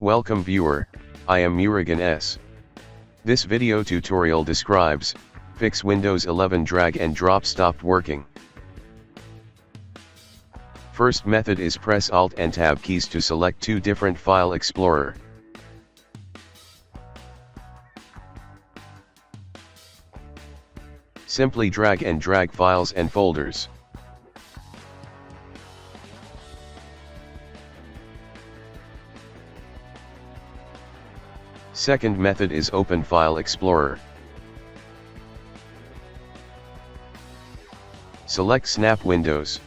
Welcome viewer, I am Murugan S. This video tutorial describes, fix Windows 11 drag and drop stopped working. First method is press Alt and Tab keys to select two different file explorer. Simply drag and drag files and folders. Second method is open File Explorer. Select Snap Windows.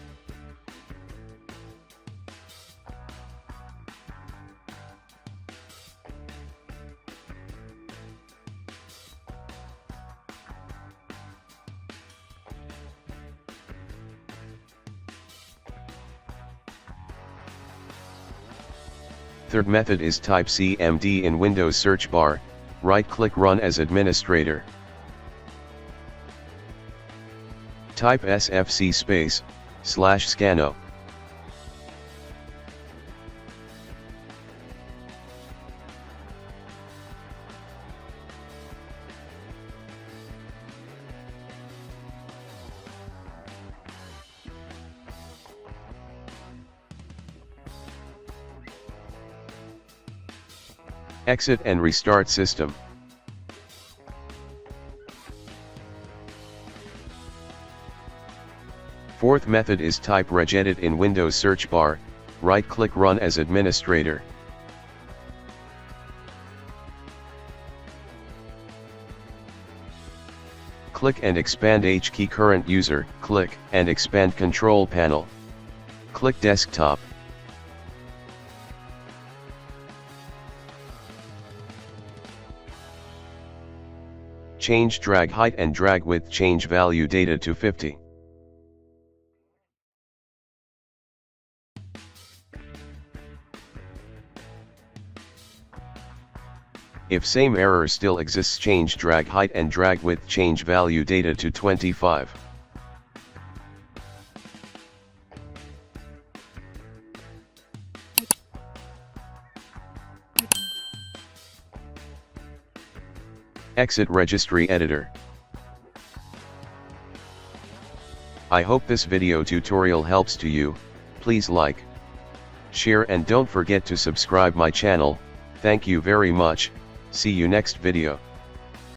Third method is type CMD in Windows search bar, right-click Run as administrator. Type SFC /scanno. Exit and restart system. Fourth method is type regedit in Windows search bar, right-click Run as administrator. Click and expand H key current user, click and expand control panel. Click desktop. Change drag height and drag width, change value data to 50. If same error still exists, change drag height and drag width, change value data to 25. Exit Registry Editor. I hope this video tutorial helps to you. Please like, share and don't forget to subscribe my channel. Thank you very much. See you next video.